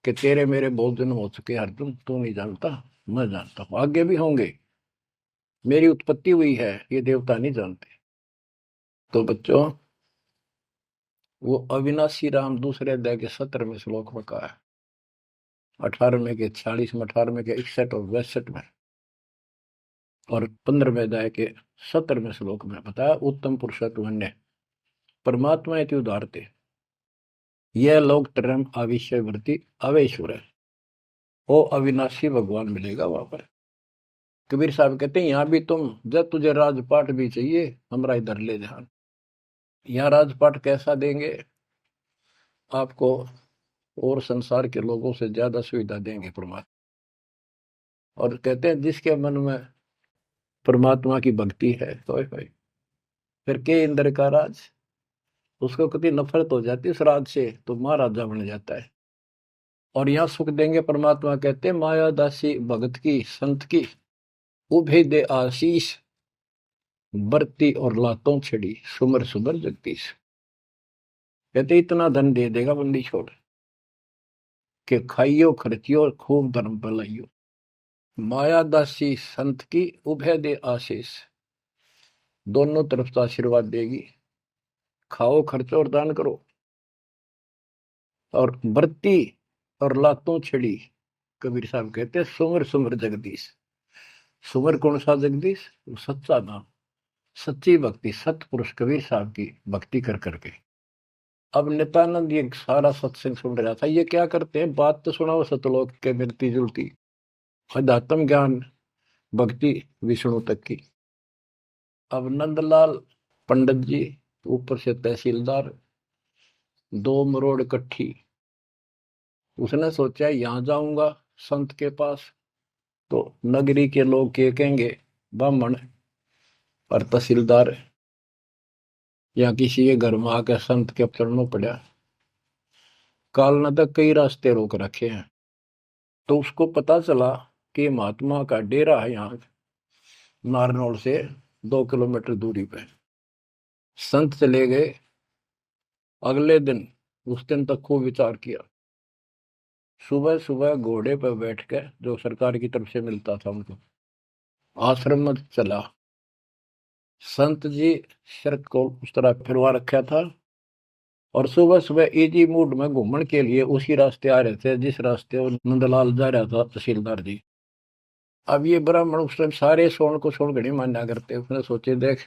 कि तेरे मेरे बहुत जन्म हो चुके अर्जुन, तू नहीं जानता, मैं जानता हूं, आगे भी होंगे। मेरी उत्पत्ति हुई है, ये देवता नहीं जानते। तो बच्चों वो अविनाशी राम दूसरे अध्याय के 17वें श्लोक में कहा है, 18वें के 46 में, 18वें के 61 और 62 में और 15वें अध्याय के 17वें श्लोक में बताया। उत्तम पुरुषत्व परमात्मा इति उदारते, यह लोक तरम आविष्यवर्ती अवेश्वर है। वो अविनाशी भगवान मिलेगा वहां पर। कबीर साहब कहते हैं यहाँ भी तुम, जब तुझे राजपाट भी चाहिए हमारा इधर ले जा। यहाँ राजपाट कैसा देंगे आपको, और संसार के लोगों से ज्यादा सुविधा देंगे परमात्मा। और कहते हैं जिसके मन में परमात्मा की भक्ति है तो फिर के इंद्र का राज, उसको कभी नफरत हो जाती है उस राज से तो महाराजा बन जाता है। और यहाँ सुख देंगे परमात्मा, कहते हैं माया दासी भगत की संत की, उभे दे आशीष, बरती और लातों छड़ी, सुमर सुमर जगदीश। कहते इतना धन दे देगा बंदी छोड़ के, खाइयो खर्चियो और खूब धर्म फैलाइयो। माया दासी संत की उभय दे आशीष, दोनों तरफ से आशीर्वाद देगी। खाओ खर्चो और दान करो। और बरती और लातों छड़ी, कबीर साहब कहते हैं सुमर सुमर जगदीश। सुमर कौन सा जगदीश? सच्चा नाम, सच्ची भक्ति, सतपुरुष कबीर साहब की भक्ति कर करके। अब नित्यानंद ये सारा सत्संग सुन रहा था। ये क्या करते हैं, बात तो सुनाओ सतलोक के मिलती जुलती, अध्यात्म ज्ञान भक्ति विष्णु तक की। अब नंदलाल पंडित जी ऊपर से तहसीलदार, 2 मरोड़ इकट्ठी। उसने सोचा यहां जाऊंगा संत के पास तो नगरी के लोग क्या कहेंगे, ब्राह्मण और तहसीलदार या किसी के घर में आकर संत के चरणों पड़ा। काल न तक कई रास्ते रोक रखे हैं। तो उसको पता चला कि महात्मा का डेरा है यहाँ नारनौल से 2 किलोमीटर दूरी पे। संत चले गए। अगले दिन, उस दिन तक खूब विचार किया। सुबह सुबह घोड़े पर बैठ कर, जो सरकार की तरफ से मिलता था उनको, आश्रम में चला। संत जी शर्त को उस तरह फिरवा रखा था और सुबह सुबह इजी मूड में घूमने के लिए उसी रास्ते आ रहे थे जिस रास्ते वो नंदलाल जा रहा था तहसीलदार जी। अब ये ब्राह्मण उस टाइम सारे सोन को सोन घड़ी मान्या करते। उसने सोचे देख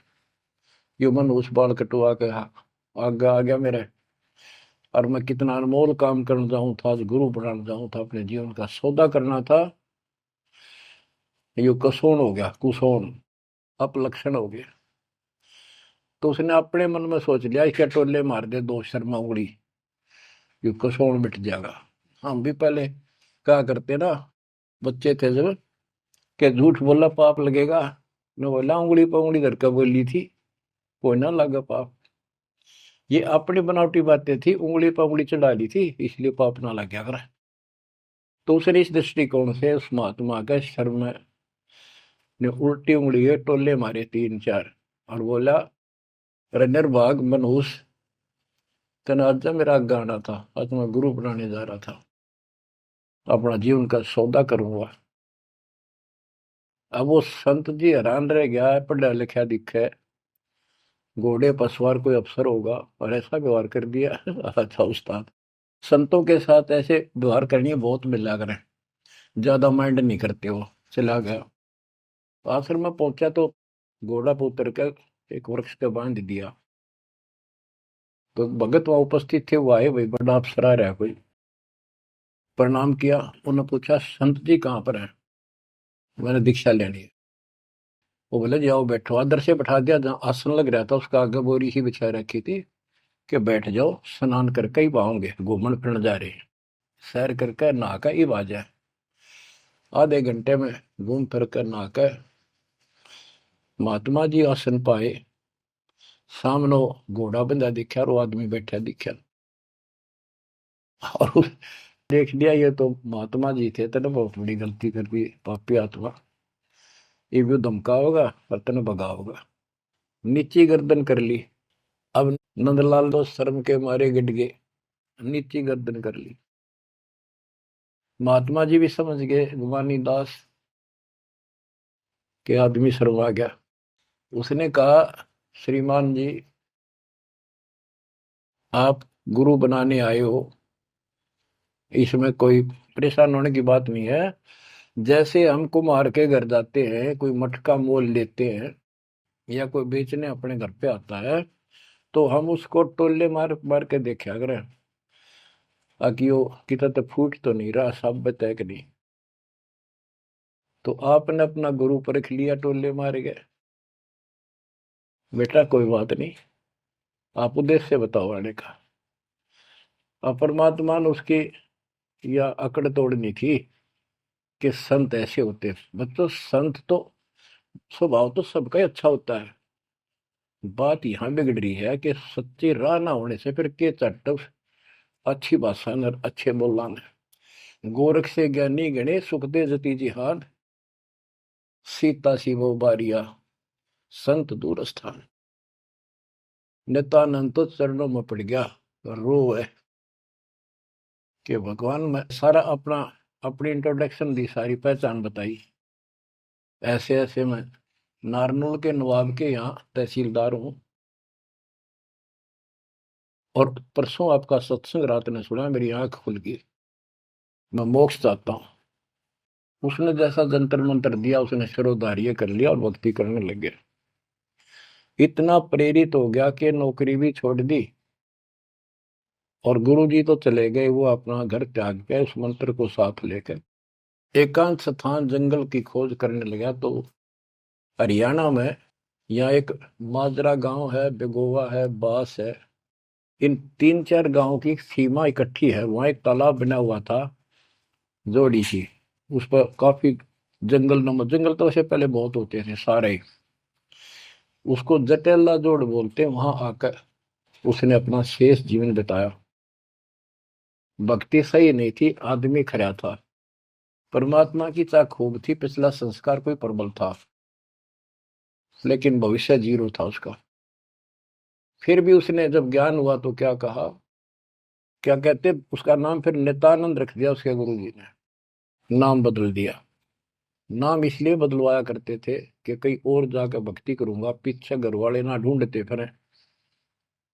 यो मन उस बाल कटवा के आगे आ गया मेरे, और मैं कितना अनमोल काम करना चाहूँ था, आज गुरु बनाना चाहूँ था, अपने जीवन का सौदा करना था, यो कसोन हो गया, कुसोन अपलक्षण हो गया। तो उसने अपने मन में सोच लिया इसके टोले मार दे 2 शर्मा उंगली, यो कसोन मिट जाएगा। हम भी पहले क्या करते ना, बच्चे थे जब, के झूठ बोला पाप लगेगा, न बोला उंगली पर उंगली धर कर बोली थी, कोई ना लगा पाप। ये अपनी बनावटी बातें थी, उंगली पर उंगली चढ़ा ली थी इसलिए पाप ना लग गया कर। तो उसने इस दृष्टिकोण से उस महात्मा का शर्म ने उल्टी उंगली के टोले मारे 3-4 और बोला, रनर भाग मनहूस, तेना आज मेरा गाना था, आज मैं गुरु बनाने जा रहा था, अपना जीवन का सौदा करूंगा। अब वो संत जी हैरान रह गया, पढ़ा लिखा दिखे, घोड़े पर सवार कोई अफसर होगा और ऐसा व्यवहार कर दिया। अच्छा उस्ताद, संतों के साथ ऐसे व्यवहार करनी बहुत मिला करें, ज्यादा माइंड नहीं करते हो। चला गया। आश्रम में पहुंचा तो घोड़ा पर उतर कर एक वृक्ष के बांध दिया। तो भगत वहां उपस्थित थे, वो आए, भाई बड़ा अफसर आ रहा है कोई। प्रणाम किया। उन्होंने पूछा संत जी कहाँ पर है? मैंने दीक्षा लेनी है। वो बोले जाओ बैठो। आदर से बैठा दिया, जहाँ आसन लग रहा था उसका आगे बोरी ही बिछा रखी थी कि बैठ जाओ, स्नान करके ही पाओगे, घूमन फिरन जा रहे हैं, सैर करके नहा कर ही आ जाए। आधे घंटे में घूम फिर कर नहा कर महात्मा जी आसन पाए। सामने घोड़ा बंधा दिखा और वो आदमी बैठा दिखा और देख लिया ये तो महात्मा जी थे, तेने बहुत बड़ी गलती कर दी पापी आत्मा, ये भी धमका होगा और तेने भगा होगा। नीची गर्दन कर ली। अब नंदलाल तो शर्म के मारे गिट गए, नीची गर्दन कर ली। महात्मा जी भी समझ गए गुमानी दास के आदमी शर्मा गया। उसने कहा श्रीमान जी, आप गुरु बनाने आए हो, इसमें कोई परेशान होने की बात नहीं है। जैसे हम कुम्हार के घर जाते हैं, कोई मटका मोल लेते हैं या कोई बेचने अपने घर पे आता है तो हम उसको टोले मार मार के देखा करें ताकि वो कितना तो फूट तो नहीं रहा, सब बताए कि नहीं। तो आपने अपना गुरु परख लिया, टोले मार गए। बेटा कोई बात नहीं, आप उद्देश्य बताओ आने का। और परमात्मा ने उसकी या अकड़ तोड़नी थी कि संत ऐसे होते हैं। बच्चों संत तो स्वभाव तो सबका ही अच्छा होता है। बात यहाँ बिगड़ रही है कि सच्ची राह ना होने से फिर के चट अच्छी भाषा न अच्छे बोलना न। गोरख से ज्ञानी गणे सुख दे जती जिहान, सीता शिवो बारिया संत दूर स्थान। नित्यानंद तो चरणों में पड़ गया, रो है कि भगवान मैं सारा अपना अपनी इंट्रोडक्शन दी, सारी पहचान बताई। ऐसे ऐसे मैं नारनौल के नवाब के यहाँ तहसीलदार हूं, और परसों आपका सत्संग रात ने सुना, मेरी आंख खुल गई, मैं मोक्ष चाहता हूं। उसने जैसा जंतर मंत्र दिया, उसने शिरोधार्य कर लिया और भक्ति करने लग गया। इतना प्रेरित हो गया कि नौकरी भी छोड़ दी, और गुरुजी तो चले गए, वो अपना घर त्याग के उस मंत्र को साथ लेकर एकांत स्थान जंगल की खोज करने लगा। तो हरियाणा में यहाँ एक माजरा गांव है, बेगोवा है, बास है, इन 3-4 गांवों की सीमा इकट्ठी है। वहां एक तालाब बना हुआ था, जोड़ी सी, उस पर काफी जंगल नमक, जंगल तो वैसे पहले बहुत होते थे सारे ही। उसको जटेला जोड़ बोलते हैं। वहां आकर उसने अपना शेष जीवन बिताया। भक्ति सही नहीं थी, आदमी खरा था, परमात्मा की चाह खूब थी, पिछला संस्कार कोई प्रबल था, लेकिन भविष्य जीरो था उसका। फिर भी उसने जब ज्ञान हुआ तो क्या कहा, क्या कहते, उसका नाम फिर नित्यानंद रख दिया उसके गुरु जी ने, नाम बदल दिया। नाम इसलिए बदलवाया करते थे कि कहीं और जाकर भक्ति करूंगा, पीछे घर वाले ना ढूंढते फिर,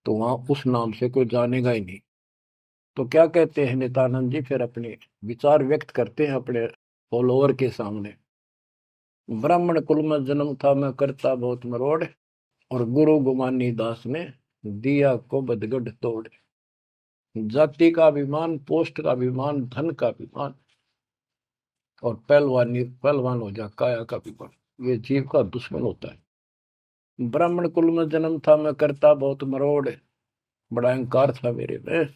तो वहां उस नाम से कोई जानेगा ही नहीं। तो क्या कहते हैं नित्यानंद जी, फिर अपने विचार व्यक्त करते हैं अपने फॉलोअर के सामने। ब्राह्मण कुल में जन्म था, मैं करता बहुत मरोड़, और गुरु गुमानी दास ने दिया को बदगढ़ तोड़। जाति का अभिमान, पोस्ट का अभिमान, धन का अभिमान, और पहलवान हो जा काया का अभिमान, ये जीव का दुश्मन होता है। ब्राह्मण कुल में जन्म था, मैं करता बहुत मरोड़, बड़ा अहंकार था मेरे में,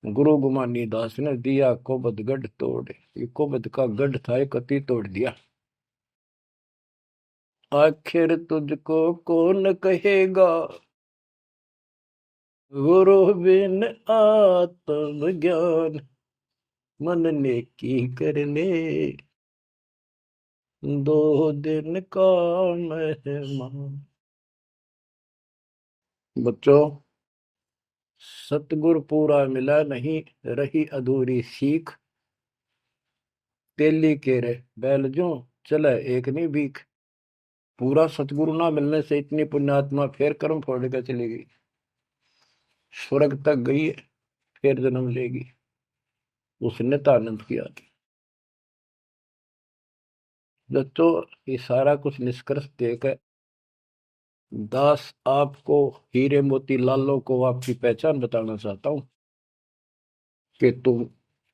गुरु गुमानी दास ने दिया कोबद गढ़ तोड़। ये कोबद का गढ़ था, एक अति तोड़ दिया। आखिर तुझको कौन कहेगा, गुरु बिन आत्म ज्ञान, मन ने की करने 2 दिन का मेहमान। बच्चों सतगुरु पूरा मिला नहीं, रही अधूरी सीख, तेली के रे बैल जो चले एक नहीं भीख। पूरा सतगुरु ना मिलने से इतनी पुण्यात्मा फिर कर्म फोड़ कर चली गई, स्वर्ग तक गई, फिर जन्म लेगी। उसने तो आनंद किया। दोस्तों ये सारा कुछ निष्कर्ष देकर दास आपको, हीरे मोती लालों को आपकी पहचान बताना चाहता हूं कि तुम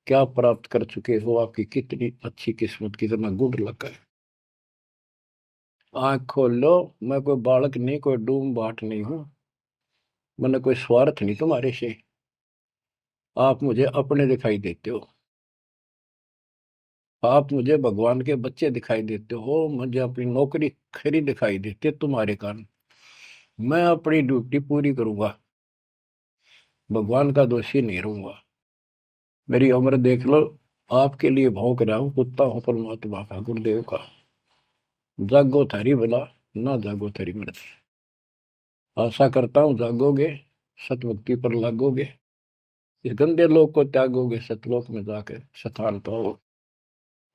क्या प्राप्त कर चुके हो, आपकी कितनी अच्छी किस्मत, कितना गुड लक है। आंख खोल लो, मैं कोई बालक नहीं, कोई डूम बाट नहीं हूं, मैंने कोई स्वार्थ नहीं तुम्हारे से। आप मुझे अपने दिखाई देते हो, आप मुझे भगवान के बच्चे दिखाई देते हो, मुझे अपनी नौकरी खरी दिखाई देती है तुम्हारे कारण। मैं अपनी ड्यूटी पूरी करूंगा, भगवान का दोषी नहीं रहूंगा। मेरी उम्र देख लो, आपके लिए भौंक रहा हूं, कुत्ता हूं परमात्मा का, गुरुदेव का। जागो थारी भला, ना जागो थारी मर्जी। आशा करता हूं जागोगे, सतभक्ति पर लागोगे, इस गंदे लोक को त्यागोगे, सतलोक में जाकर स्थान पाओ।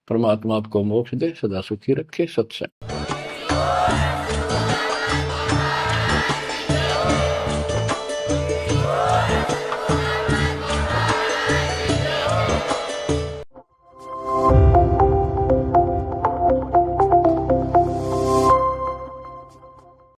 परमात्मा आपको मोक्ष दे, सदा सुखी रखे। सत्संग।